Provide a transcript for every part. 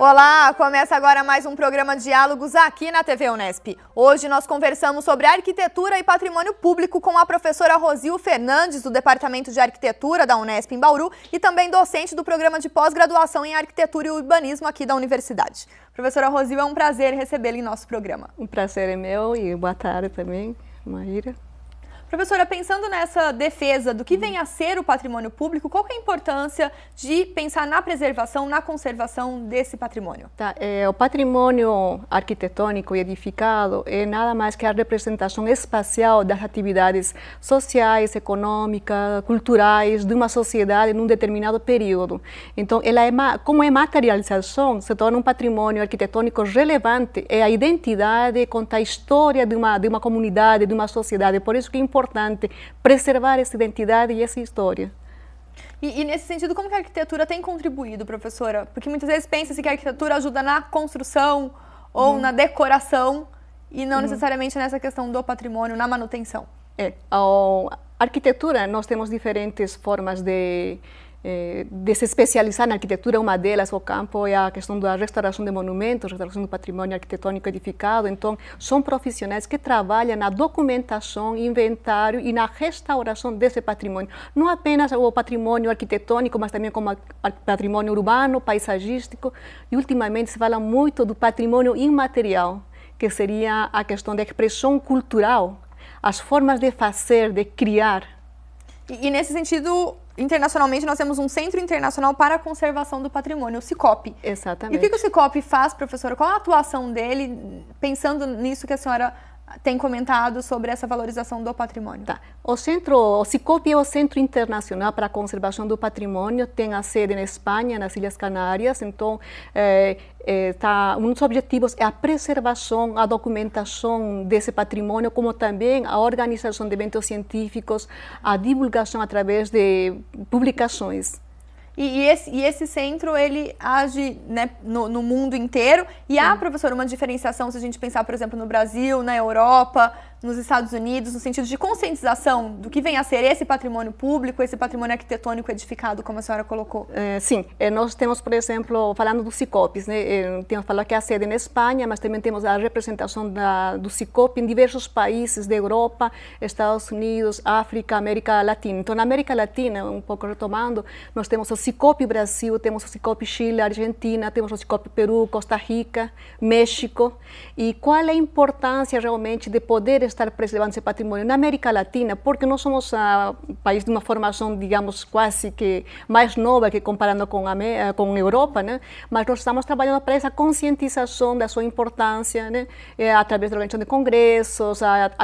Olá, começa agora mais um programa Diálogos aqui na TV Unesp. Hoje nós conversamos sobre arquitetura e patrimônio público com a professora Rosil Fernandes, do Departamento de Arquitetura da Unesp em Bauru e também docente do programa de pós-graduação em Arquitetura e Urbanismo aqui da Universidade. Professora Rosil, é um prazer recebê-la em nosso programa. Um prazer é meu e boa tarde também, Maíra. Professora, pensando nessa defesa do que vem a ser o patrimônio público, qual que é a importância de pensar na preservação, na conservação desse patrimônio? O patrimônio arquitetônico e edificado é nada mais que a representação espacial das atividades sociais, econômicas, culturais de uma sociedade num determinado período. Então, como é materialização, se torna um patrimônio arquitetônico relevante, é a identidade, conta a história de uma comunidade, de uma sociedade. Por isso que é importante preservar essa identidade e essa história. E nesse sentido, como que a arquitetura tem contribuído, professora? Porque muitas vezes pensa-se que a arquitetura ajuda na construção ou na decoração e não necessariamente nessa questão do patrimônio, na manutenção. A arquitetura, nós temos diferentes formas de se especializar na arquitetura. Uma delas, o campo, é a questão da restauração de monumentos, restauração do patrimônio arquitetônico edificado. Então, são profissionais que trabalham na documentação, inventário e na restauração desse patrimônio. Não apenas o patrimônio arquitetônico, mas também como patrimônio urbano, paisagístico. E, ultimamente, se fala muito do patrimônio imaterial, que seria a questão da expressão cultural, as formas de fazer, de criar. E nesse sentido, internacionalmente, nós temos um Centro Internacional para a Conservação do Patrimônio, o CICOP. Exatamente. E o que o CICOP faz, professora? Qual a atuação dele, pensando nisso que a senhora tem comentado sobre essa valorização do patrimônio? O CICOP é o Centro Internacional para a Conservação do Patrimônio, tem a sede na Espanha, nas Ilhas Canárias. Então, um dos objetivos é a preservação, a documentação desse patrimônio, como também a organização de eventos científicos, a divulgação através de publicações. E esse centro, ele age, né, no mundo inteiro. E há, professor, uma diferenciação, se a gente pensar, por exemplo, no Brasil, na Europa, nos Estados Unidos, no sentido de conscientização do que vem a ser esse patrimônio público, esse patrimônio arquitetônico edificado, como a senhora colocou? Sim, nós temos, por exemplo, falando do CICOP, né, temos falado que é a sede na Espanha, mas também temos a representação do CICOP em diversos países da Europa, Estados Unidos, África, América Latina. Então, na América Latina, um pouco retomando, nós temos o CICOP Brasil, temos o CICOP Chile, Argentina, temos o CICOP Peru, Costa Rica, México. E qual é a importância realmente de poder estar preservando esse patrimônio na América Latina? Porque nós somos um país de uma formação, digamos, quase que mais nova que comparando com a Europa, né? Mas nós estamos trabalhando para essa conscientização da sua importância, né? Através da organização de congressos,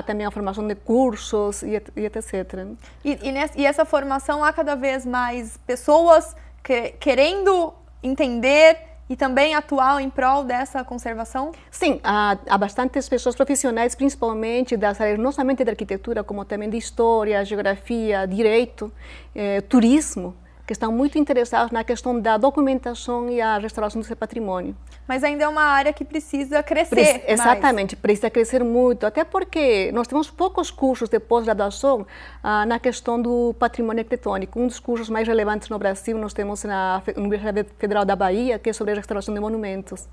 também a formação de cursos e etc. E essa formação, há cada vez mais pessoas querendo entender e também atuar em prol dessa conservação? Sim, há bastantes pessoas profissionais, principalmente das áreas não somente de arquitetura, como também de história, geografia, direito, turismo, que estão muito interessados na questão da documentação e a restauração desse patrimônio. Mas ainda é uma área que precisa crescer Exatamente, precisa crescer muito, até porque nós temos poucos cursos de pós-graduação na questão do patrimônio arquitetônico. Um dos cursos mais relevantes no Brasil nós temos na Universidade Federal da Bahia, que é sobre a restauração de monumentos.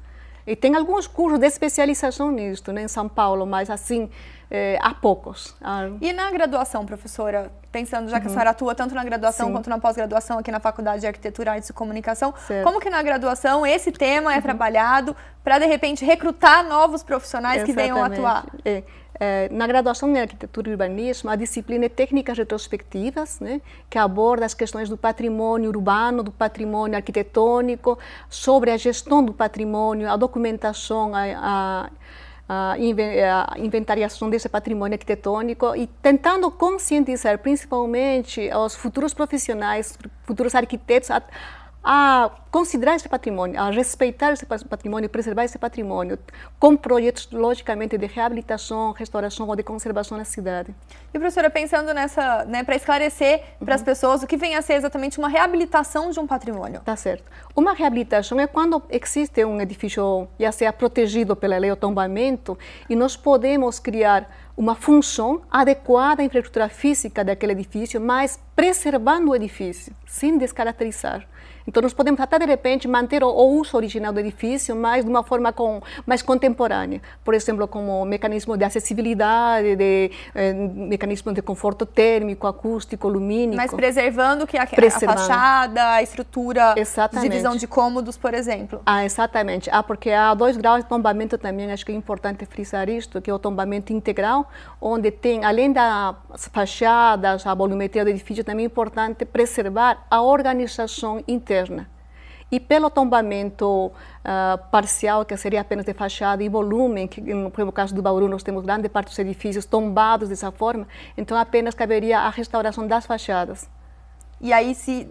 E tem alguns cursos de especialização nisso, né, em São Paulo, mas assim, há poucos. E na graduação, professora, pensando, já que a senhora atua tanto na graduação quanto na pós-graduação aqui na Faculdade de Arquitetura, Artes e Comunicação, como que na graduação esse tema é trabalhado para, de repente, recrutar novos profissionais que venham atuar? Na graduação em Arquitetura e Urbanismo, a disciplina é Técnicas Retrospectivas, né, que aborda as questões do patrimônio urbano, do patrimônio arquitetônico, sobre a gestão do patrimônio, a documentação, a inventariação desse patrimônio arquitetônico e tentando conscientizar principalmente os futuros profissionais, futuros arquitetos, a considerar esse patrimônio, a respeitar esse patrimônio, preservar esse patrimônio, com projetos, logicamente, de reabilitação, restauração ou de conservação na cidade. E, professora, pensando nessa, né, para esclarecer para as pessoas o que vem a ser exatamente uma reabilitação de um patrimônio. Tá certo. Uma reabilitação é quando existe um edifício, já seja protegido pela lei ou tombamento, e nós podemos criar uma função adequada à infraestrutura física daquele edifício, mas preservando o edifício, sem descaracterizar. Então, nós podemos até, de repente, manter o uso original do edifício, mas de uma forma mais contemporânea. Por exemplo, como mecanismo de acessibilidade, mecanismo de conforto térmico, acústico, lumínico. Mas preservando a fachada, a estrutura de divisão de cômodos, por exemplo. Exatamente. Porque há 2 graus de tombamento também, acho que é importante frisar isto, que é o tombamento integral, onde tem, além das fachadas, a volumetria do edifício, também é importante preservar a organização interna. E pelo tombamento parcial, que seria apenas de fachada e volume, que no caso do Bauru nós temos grande parte dos edifícios tombados dessa forma, então apenas caberia a restauração das fachadas. E aí, se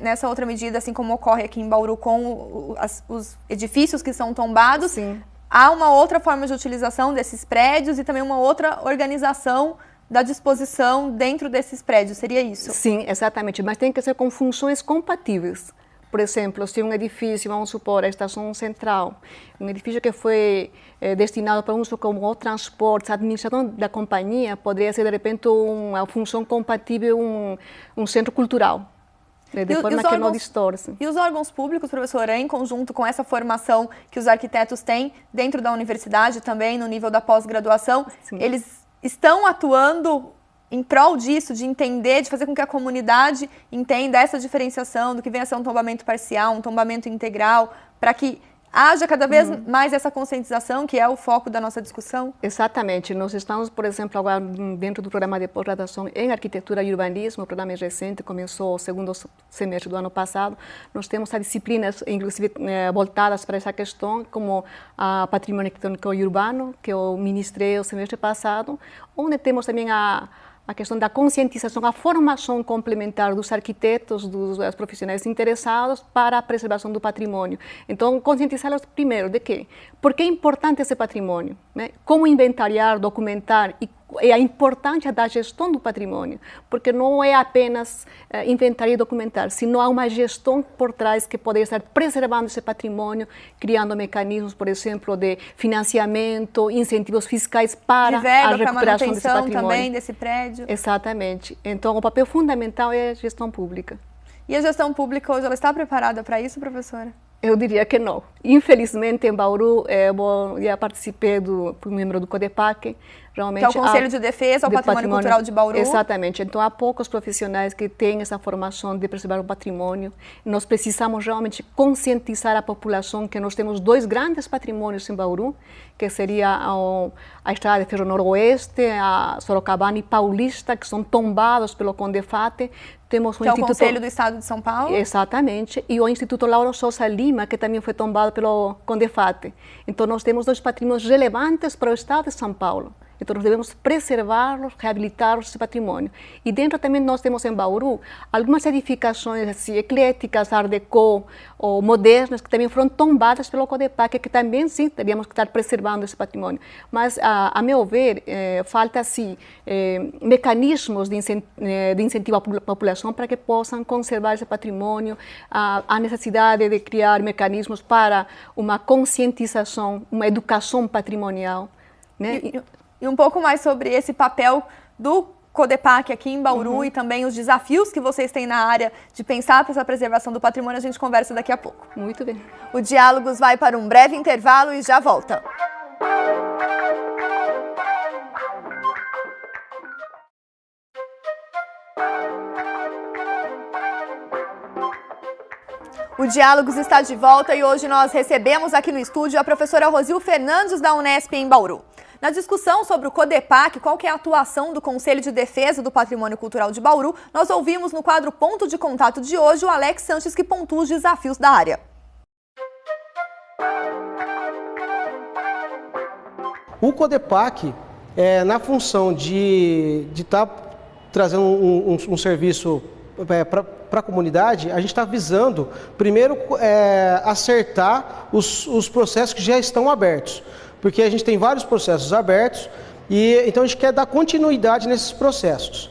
nessa outra medida, assim como ocorre aqui em Bauru com os edifícios que são tombados, sim, há uma outra forma de utilização desses prédios e também uma outra organização da disposição dentro desses prédios, seria isso? Sim, exatamente, mas tem que ser com funções compatíveis. Por exemplo, se um edifício, vamos supor, a estação central, um edifício que foi destinado para uso como o transporte, a administração da companhia, poderia ser, de repente, uma função compatível, um centro cultural. De forma que não distorce. E os órgãos públicos, professora, em conjunto com essa formação que os arquitetos têm dentro da universidade, também no nível da pós-graduação, eles estão atuando em prol disso, de entender, de fazer com que a comunidade entenda essa diferenciação do que vem a ser um tombamento parcial, um tombamento integral, para que haja cada vez mais essa conscientização, que é o foco da nossa discussão? Exatamente. Nós estamos, por exemplo, agora dentro do programa de pós-graduação em Arquitetura e Urbanismo, o programa é recente, começou o segundo semestre do ano passado. Nós temos disciplinas, inclusive, voltadas para essa questão, como a Patrimônio Arquitetônico e Urbano, que eu ministrei o semestre passado, onde temos também a questão da conscientização, a formação complementar dos arquitetos, dos profissionais interessados para a preservação do patrimônio. Então, conscientizá-los primeiro de quê? Porque é importante esse patrimônio, né? Como inventariar, documentar e a importância da gestão do patrimônio, porque não é apenas inventariar e documentar, sino há uma gestão por trás que pode estar preservando esse patrimônio, criando mecanismos, por exemplo, de financiamento, incentivos fiscais para a recuperação desse patrimônio. Também desse prédio. Exatamente. Então, o papel fundamental é a gestão pública. E a gestão pública hoje, ela está preparada para isso, professora? Eu diria que não. Infelizmente, em Bauru, eu já participei fui membro do CODEPAC. Realmente, que é o Conselho de Defesa ao Patrimônio Cultural de Bauru. Exatamente. Então, há poucos profissionais que têm essa formação de preservar o patrimônio. Nós precisamos realmente conscientizar a população que nós temos 2 grandes patrimônios em Bauru, que seria a Estrada de Ferro Noroeste, a Sorocabana e Paulista, que são tombados pelo CONDEFAT. Temos que é o Conselho do Estado de São Paulo? Exatamente. E o Instituto Lauro Souza Lima, que também foi tombado pelo CONDEFAT. Então, nós temos 2 patrimônios relevantes para o Estado de São Paulo. Então, nós devemos preservá-los, reabilitar esse patrimônio. E dentro também nós temos em Bauru algumas edificações assim, ecléticas, art déco ou modernas, que também foram tombadas pelo CODEPAC, que também, sim, teríamos que estar preservando esse patrimônio. Mas, a meu ver, falta, assim, mecanismos de incentivo à população para que possam conservar esse patrimônio, a necessidade de criar mecanismos para uma conscientização, uma educação patrimonial, né? E um pouco mais sobre esse papel do CODEPAC aqui em Bauru e também os desafios que vocês têm na área de pensar para essa preservação do patrimônio, a gente conversa daqui a pouco. Muito bem. O Diálogos vai para um breve intervalo e já volta. O Diálogos está de volta e hoje nós recebemos aqui no estúdio a professora Rosil Fernandes da Unesp em Bauru. Na discussão sobre o CODEPAC, qual que é a atuação do Conselho de Defesa do Patrimônio Cultural de Bauru, nós ouvimos no quadro Ponto de Contato de hoje o Alex Sanches, que pontua os desafios da área. O CODEPAC, na função de estar trazendo um serviço para a comunidade, a gente está visando, primeiro, acertar os processos que já estão abertos. Porque a gente tem vários processos abertos e então a gente quer dar continuidade nesses processos.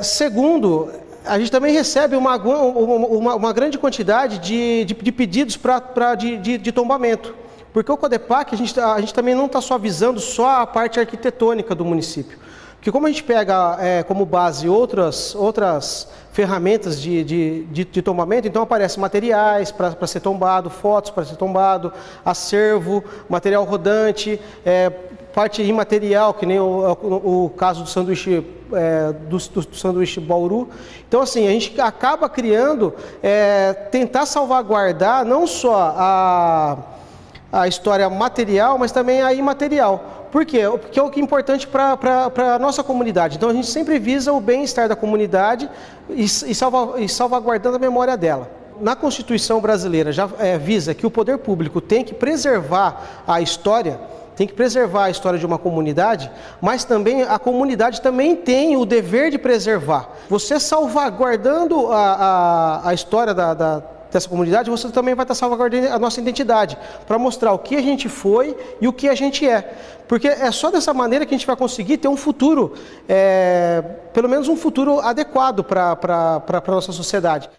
Segundo, a gente também recebe uma grande quantidade de pedidos de tombamento. Porque o CODEPAC, a gente também não está só visando só a parte arquitetônica do município. Porque como a gente pega como base outras ferramentas de tombamento, então aparecem materiais para ser tombado, fotos para ser tombado, acervo, material rodante, parte imaterial, que nem o caso do sanduíche, do sanduíche Bauru. Então, assim, a gente acaba criando, tentar salvaguardar não só a história material, mas também a imaterial. Por quê? Porque é o que é importante para a nossa comunidade. Então, a gente sempre visa o bem-estar da comunidade e salvaguardando a memória dela. Na Constituição brasileira já visa que o poder público tem que preservar a história, tem que preservar a história de uma comunidade, mas também a comunidade também tem o dever de preservar. Você salvaguardando a história dessa comunidade, você também vai estar salvaguardando a nossa identidade, para mostrar o que a gente foi e o que a gente é. Porque é só dessa maneira que a gente vai conseguir ter um futuro, pelo menos um futuro adequado para a nossa sociedade.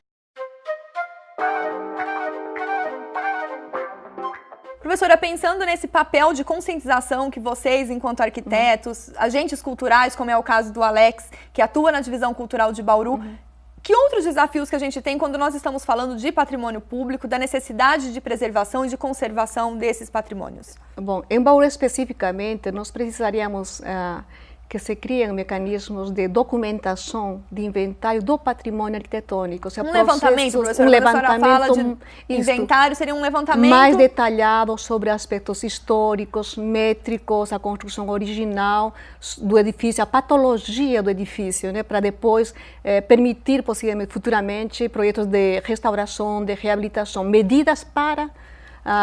Professora, pensando nesse papel de conscientização que vocês, enquanto arquitetos, agentes culturais, como é o caso do Alex, que atua na divisão cultural de Bauru, que outros desafios que a gente tem quando nós estamos falando de patrimônio público, da necessidade de preservação e de conservação desses patrimônios? Bom, em Bauru especificamente, nós precisaríamos que se criem mecanismos de documentação, de inventário do patrimônio arquitetônico. Ou seja, levantamento, professora, a professora fala de inventário, seria um levantamento mais detalhado sobre aspectos históricos, métricos, a construção original do edifício, a patologia do edifício, né, para depois permitir, possivelmente, futuramente, projetos de restauração, de reabilitação, medidas para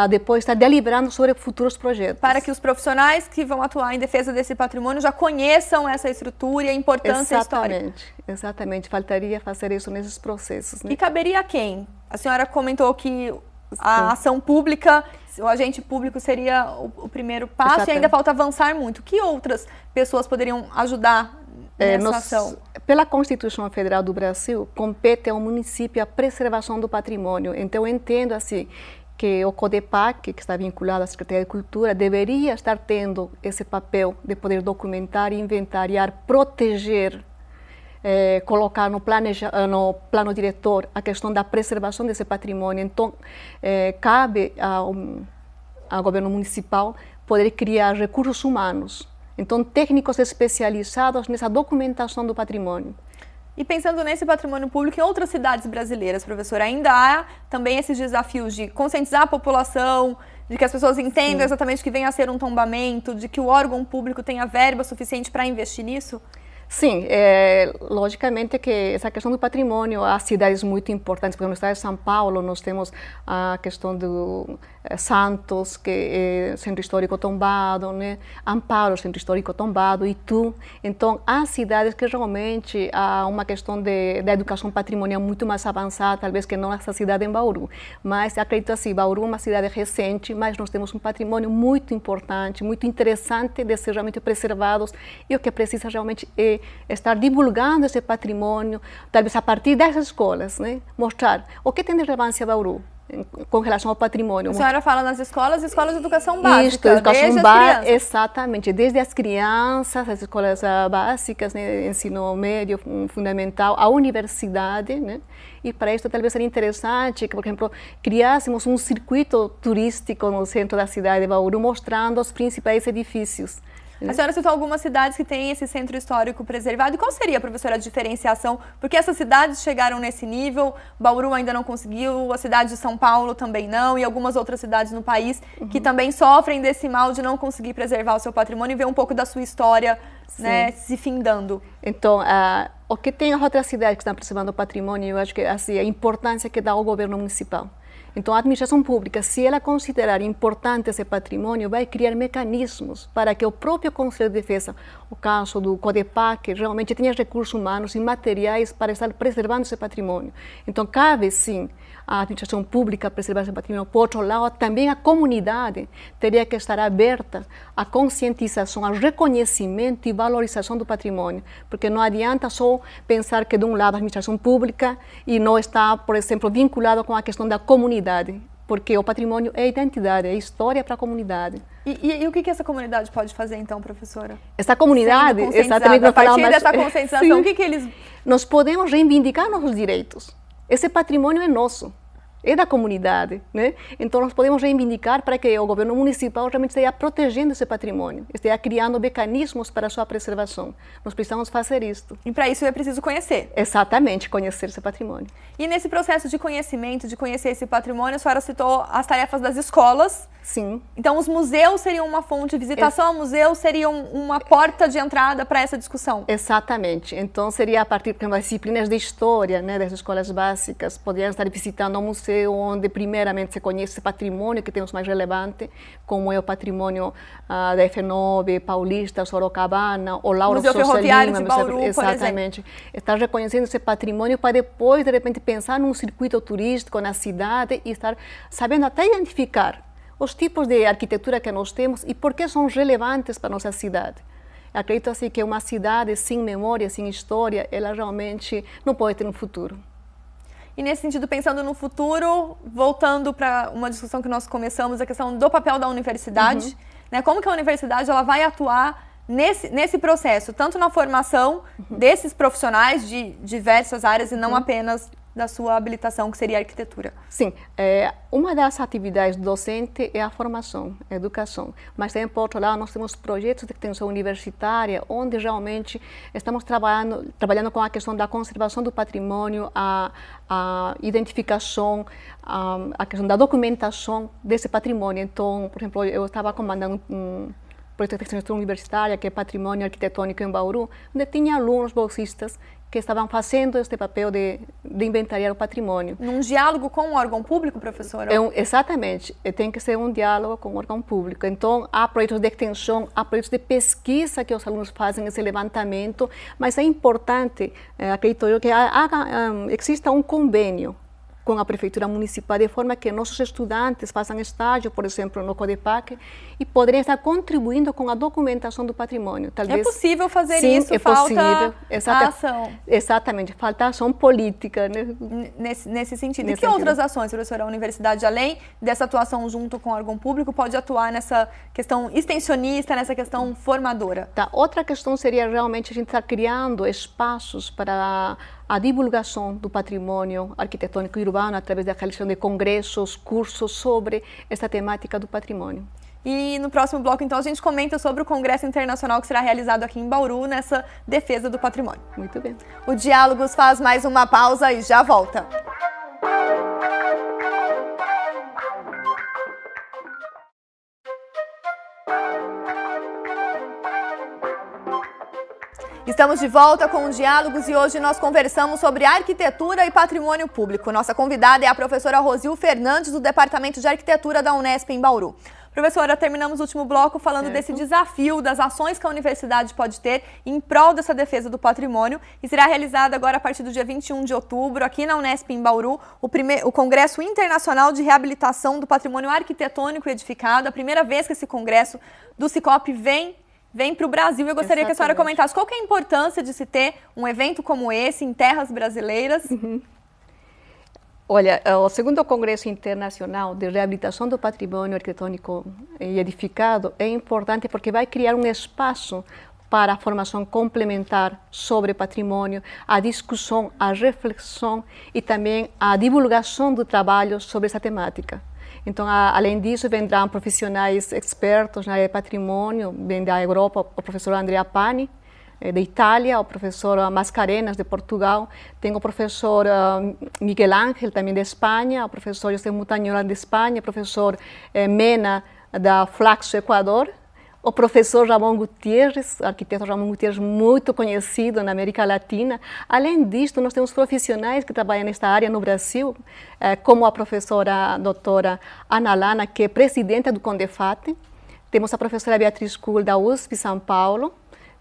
depois estar deliberando sobre futuros projetos. Para que os profissionais que vão atuar em defesa desse patrimônio já conheçam essa estrutura e a importância histórica. Exatamente. Faltaria fazer isso nesses processos. Né? E caberia a quem? A senhora comentou que a ação pública, o agente público seria o primeiro passo. Exatamente. E ainda falta avançar muito. Que outras pessoas poderiam ajudar nessa ação? Pela Constituição Federal do Brasil, compete ao município a preservação do patrimônio. Então, eu entendo assim que o CODEPAC, que está vinculado à Secretaria de Cultura, deveria estar tendo esse papel de poder documentar, inventariar, proteger, colocar no plano diretor a questão da preservação desse patrimônio. Então, cabe ao governo municipal poder criar recursos humanos, então técnicos especializados nessa documentação do patrimônio. E pensando nesse patrimônio público em outras cidades brasileiras, professora, ainda há também esses desafios de conscientizar a população, de que as pessoas entendam exatamente o que vem a ser um tombamento, de que o órgão público tenha verba suficiente para investir nisso? Sim, logicamente que essa questão do patrimônio, há cidades muito importantes, por exemplo, no estado de São Paulo, nós temos a questão do Santos, que é centro histórico tombado, né? Amparo, centro histórico tombado, Itu. Então, há cidades que realmente há uma questão da educação patrimonial muito mais avançada, talvez que não essa cidade em Bauru. Mas acredito assim, Bauru é uma cidade recente, mas nós temos um patrimônio muito importante, muito interessante de ser realmente preservados, e o que precisa realmente é estar divulgando esse patrimônio, talvez a partir dessas escolas, né? Mostrar o que tem de relevância Bauru com relação ao patrimônio. A senhora fala nas escolas de educação básica, isso, educação básica, exatamente, desde as crianças, as escolas básicas, né, ensino médio, fundamental, a universidade, né? E para isso talvez seria interessante que, por exemplo, criássemos um circuito turístico no centro da cidade de Bauru, mostrando os principais edifícios. A senhora citou algumas cidades que têm esse centro histórico preservado. E qual seria, professora, a diferenciação? Porque essas cidades chegaram nesse nível, Bauru ainda não conseguiu, a cidade de São Paulo também não, e algumas outras cidades no país que também sofrem desse mal de não conseguir preservar o seu patrimônio e ver um pouco da sua história, né, se findando. Então, o que tem as outras cidades que estão preservando o patrimônio, eu acho que assim, a importância que dá ao governo municipal. Então, a administração pública, se ela considerar importante esse patrimônio, vai criar mecanismos para que o próprio Conselho de Defesa, o caso do CODEPAC, realmente tenha recursos humanos e materiais para estar preservando esse patrimônio. Então, cabe, sim, a administração pública preservar esse patrimônio. Por outro lado, também a comunidade teria que estar aberta à conscientização, ao reconhecimento e valorização do patrimônio, porque não adianta só pensar que, de um lado, a administração pública e não está, por exemplo, vinculado com a questão da comunidade. porque o patrimônio é identidade, é história para a comunidade. E o que essa comunidade pode fazer, então, professora? Essa comunidade, exatamente, a partir dessa conscientização, o que eles... Nós podemos reivindicar nossos direitos. Esse patrimônio é nosso, é da comunidade, né? Então nós podemos reivindicar para que o governo municipal realmente esteja protegendo esse patrimônio, esteja criando mecanismos para a sua preservação. Nós precisamos fazer isso. E para isso é preciso conhecer. Exatamente, conhecer esse patrimônio. E nesse processo de conhecimento, de conhecer esse patrimônio, a senhora citou as tarefas das escolas. Sim. Então os museus seriam uma fonte, visitação a museus seriam uma porta de entrada para essa discussão. Exatamente. Então seria a partir das disciplinas de história, né, das escolas básicas, poderiam estar visitando um museu onde primeiramente se conhece esse patrimônio que temos mais relevante, como é o patrimônio da F9, Paulista, Sorocabana, o Lauro Museu Sousa Ferroviário Lima, de Bauru, exatamente. Por exemplo. Estar reconhecendo esse patrimônio para depois, de repente, pensar num circuito turístico na cidade e estar sabendo até identificar os tipos de arquitetura que nós temos e por que são relevantes para a nossa cidade. Acredito assim que uma cidade sem memória, sem história, ela realmente não pode ter um futuro. E nesse sentido, pensando no futuro, voltando para uma discussão que nós começamos, a questão do papel da universidade, né? Como que a universidade ela vai atuar nesse processo, tanto na formação desses profissionais de diversas áreas e não apenas da sua habilitação, que seria a arquitetura? Sim, uma das atividades docente é a formação, a educação, mas também, por outro lado, nós temos projetos de extensão universitária, onde realmente estamos trabalhando com a questão da conservação do patrimônio, a identificação, a questão da documentação desse patrimônio. Então, por exemplo, eu estava comandando um projeto de extensão universitária, que é Patrimônio Arquitetônico em Bauru, onde tinha alunos bolsistas que estavam fazendo este papel de inventariar o patrimônio. Num diálogo com o órgão público, professora? Exatamente, tem que ser um diálogo com o órgão público. Então, há projetos de extensão, há projetos de pesquisa que os alunos fazem esse levantamento, mas é importante, acredito eu, que exista um convênio com a Prefeitura Municipal, de forma que nossos estudantes façam estágio, por exemplo, no CODEPAC, e poderiam estar contribuindo com a documentação do patrimônio. Talvez... É possível fazer Sim, isso, falta ação. Exatamente, falta ação política. Né? Nesse sentido. E que outras ações, professora, a universidade, além dessa atuação junto com o órgão público, pode atuar nessa questão extensionista, nessa questão formadora? Tá. Outra questão seria realmente a gente estar criando espaços para a divulgação do patrimônio arquitetônico e urbano através da realização de congressos, cursos sobre essa temática do patrimônio. E no próximo bloco, então, a gente comenta sobre o Congresso Internacional que será realizado aqui em Bauru, nessa defesa do patrimônio. Muito bem. O Diálogos faz mais uma pausa e já volta. Estamos de volta com os Diálogos e hoje nós conversamos sobre arquitetura e patrimônio público. Nossa convidada é a professora Rosil Fernandes, do Departamento de Arquitetura da Unesp em Bauru. Professora, terminamos o último bloco falando desse desafio, das ações que a universidade pode ter em prol dessa defesa do patrimônio, e será realizado agora a partir do dia 21 de outubro, aqui na Unesp em Bauru, o Congresso Internacional de Reabilitação do Patrimônio Arquitetônico e Edificado, a primeira vez que esse congresso do Sicop vem para o Brasil. Eu gostaria que a senhora comentasse qual que é a importância de se ter um evento como esse em terras brasileiras. Olha, o segundo Congresso Internacional de Reabilitação do Patrimônio Arquitetônico e Edificado é importante porque vai criar um espaço para a formação complementar sobre patrimônio, a discussão, a reflexão e também a divulgação do trabalho sobre essa temática. Então, além disso, vendrão profissionais expertos na área de patrimônio, vem da Europa o professor Andrea Pani, da Itália, o professor Mascarenas, de Portugal, tem o professor Miguel Ángel, também de Espanha, o professor José Mutañola, de Espanha, o professor Mena, da Flaxo, Equador, o professor Ramon Gutierrez, arquiteto Ramon Gutierrez, muito conhecido na América Latina. Além disso, nós temos profissionais que trabalham nesta área no Brasil, como a professora doutora Ana Lana, que é presidenta do CONDEFAT, temos a professora Beatriz Kuhl, da USP São Paulo,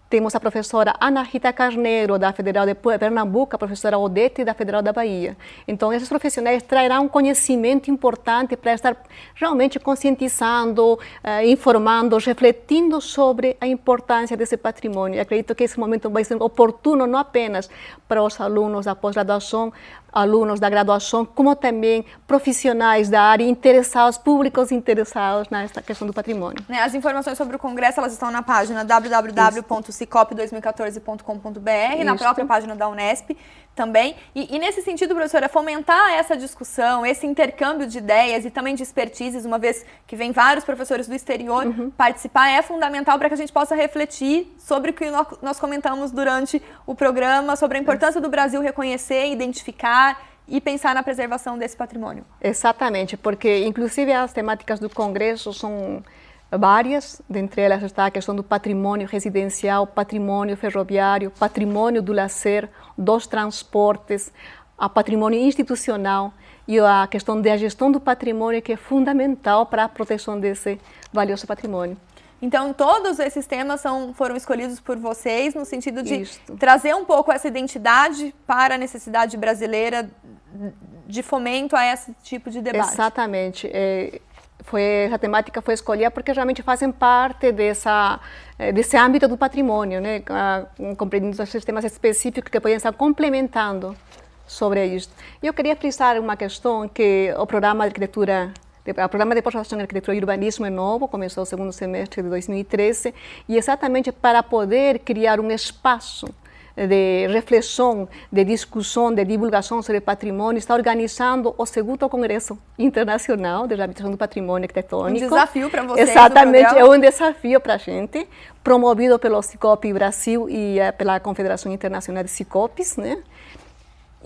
temos a professora Ana Rita Carneiro, da Federal de Pernambuco, a professora Odete, da Federal da Bahia. Então, esses profissionais trarão um conhecimento importante para estar realmente conscientizando, informando, refletindo sobre a importância desse patrimônio. Eu acredito que esse momento vai ser oportuno não apenas para os alunos da pós-graduação, alunos da graduação, como também profissionais da área interessados, públicos interessados nesta questão do patrimônio. As informações sobre o congresso elas estão na página www.cicop2014.com.br, na própria página da Unesp também. E nesse sentido, professora, fomentar essa discussão, esse intercâmbio de ideias e também de expertises, uma vez que vem vários professores do exterior participar, é fundamental para que a gente possa refletir sobre o que nós comentamos durante o programa, sobre a importância do Brasil reconhecer, identificar e pensar na preservação desse patrimônio. Exatamente, porque inclusive as temáticas do congresso são várias, dentre elas está a questão do patrimônio residencial, patrimônio ferroviário, patrimônio do lazer, dos transportes, a patrimônio institucional e a questão da gestão do patrimônio, que é fundamental para a proteção desse valioso patrimônio. Então, todos esses temas foram escolhidos por vocês no sentido de trazer um pouco essa identidade para a necessidade brasileira de fomento a esse tipo de debate. Exatamente. Essa temática foi escolhida porque realmente fazem parte desse âmbito do patrimônio, né? Compreendendo os sistemas específicos que podem estar complementando sobre isso. Eu queria frisar uma questão que o programa de arquitetura, o programa de pós-graduação em arquitetura e urbanismo é novo, começou no segundo semestre de 2013, e exatamente para poder criar um espaço de reflexão, de discussão, de divulgação sobre patrimônio, está organizando o segundo Congresso Internacional de Reabilitação do Patrimônio Arquitetônico. Um desafio para vocês. Exatamente, é um desafio para a gente, promovido pelo Cicop Brasil e pela Confederação Internacional de Cicopes, né?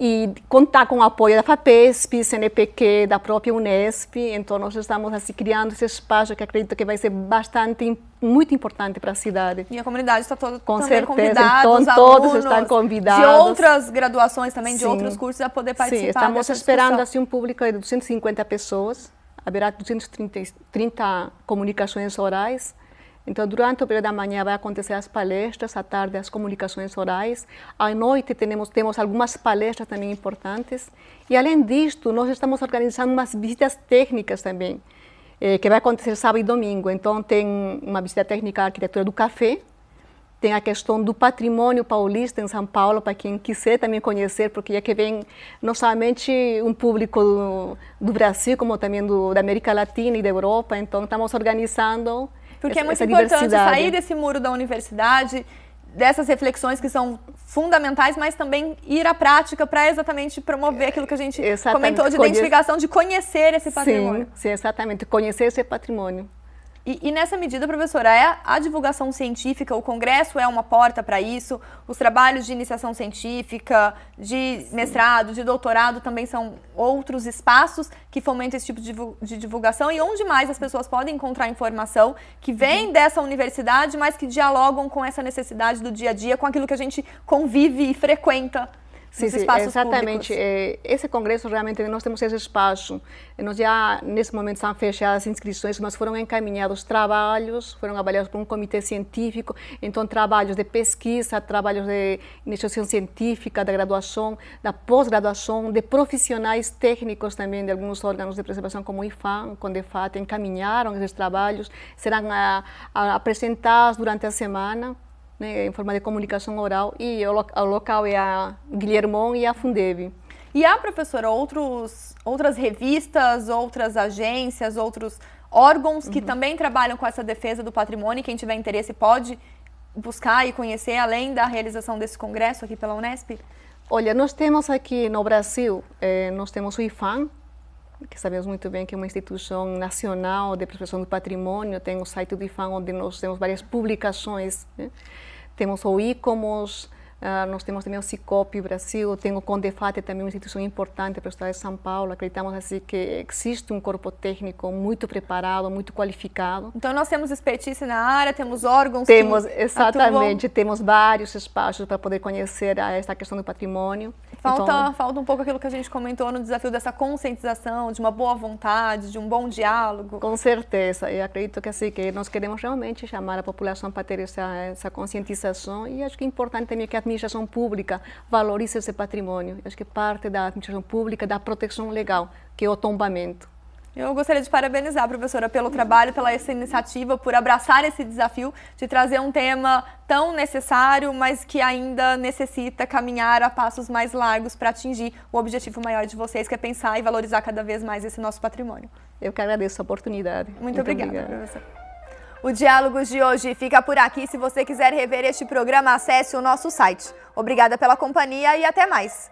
E contar com o apoio da FAPESP, CNPq, da própria Unesp. Então, nós estamos assim, criando esse espaço que acredito que vai ser muito importante para a cidade. E a comunidade está toda com também certeza. convidada, Então, os todos estão convidados. De outras graduações também, de Sim. outros cursos, a poder participar. Sim, estamos esperando discussão. assim, um público de 250 pessoas, haverá 230 comunicações orais. Então, durante o período da manhã vai acontecer as palestras, à tarde as comunicações orais. À noite temos algumas palestras também importantes. E, além disto, nós estamos organizando umas visitas técnicas também, que vai acontecer sábado e domingo. Então, tem uma visita técnica à arquitetura do café, tem a questão do patrimônio paulista em São Paulo, para quem quiser também conhecer, porque é que vem não somente um público do Brasil, como também da América Latina e da Europa. Então, estamos organizando. Porque é muito importante sair desse muro da universidade, dessas reflexões que são fundamentais, mas também ir à prática para exatamente promover aquilo que a gente comentou de identificação, de conhecer esse patrimônio. Sim, exatamente, conhecer esse patrimônio. E nessa medida, professora, a divulgação científica, o congresso é uma porta para isso, os trabalhos de iniciação científica, de mestrado, de doutorado também são outros espaços que fomentam esse tipo de divulgação e onde mais as pessoas podem encontrar informação que vem dessa universidade, mas que dialogam com essa necessidade do dia a dia, com aquilo que a gente convive e frequenta. Sim, exatamente. Esse congresso, realmente, nós temos esse espaço. Nós já, nesse momento, estão fechadas as inscrições, mas foram encaminhados trabalhos, foram avaliados por um comitê científico. Então, trabalhos de pesquisa, trabalhos de iniciação científica, da graduação, da pós-graduação, de profissionais técnicos também, de alguns órgãos de preservação, como o IFAM, CONDEFAT, encaminharam esses trabalhos, serão apresentados durante a semana, né, em forma de comunicação oral, e o local é a Guilhermon e a Fundeb. E há, professora, outras revistas, outras agências, outros órgãos que também trabalham com essa defesa do patrimônio, e quem tiver interesse pode buscar e conhecer, além da realização desse congresso aqui pela Unesp? Olha, nós temos aqui no Brasil, nós temos o IFAM, que sabemos muito bem que é uma instituição nacional de preservação do patrimônio, tem o site do IFAM, onde nós temos várias publicações, né? Temos o ICOMOS, nós temos também o Cicop Brasil, tem o CONDEFAT, também uma instituição importante para o estado de São Paulo. Acreditamos assim que existe um corpo técnico muito preparado, muito qualificado. Então nós temos expertise na área, temos órgãos exatamente, atuam. Temos vários espaços para poder conhecer essa questão do patrimônio. Falta um pouco aquilo que a gente comentou no desafio dessa conscientização, de uma boa vontade, de um bom diálogo. Com certeza, eu acredito que assim, que nós queremos realmente chamar a população para ter essa conscientização, e acho que é importante também que a administração pública valorize esse patrimônio. Acho que parte da administração pública, da proteção legal, que é o tombamento. Eu gostaria de parabenizar a professora pelo trabalho, pela essa iniciativa, por abraçar esse desafio de trazer um tema tão necessário, mas que ainda necessita caminhar a passos mais largos para atingir o objetivo maior de vocês, que é pensar e valorizar cada vez mais esse nosso patrimônio. Eu que agradeço a oportunidade. Muito obrigada, professora. O Diálogos de hoje fica por aqui. Se você quiser rever este programa, acesse o nosso site. Obrigada pela companhia e até mais.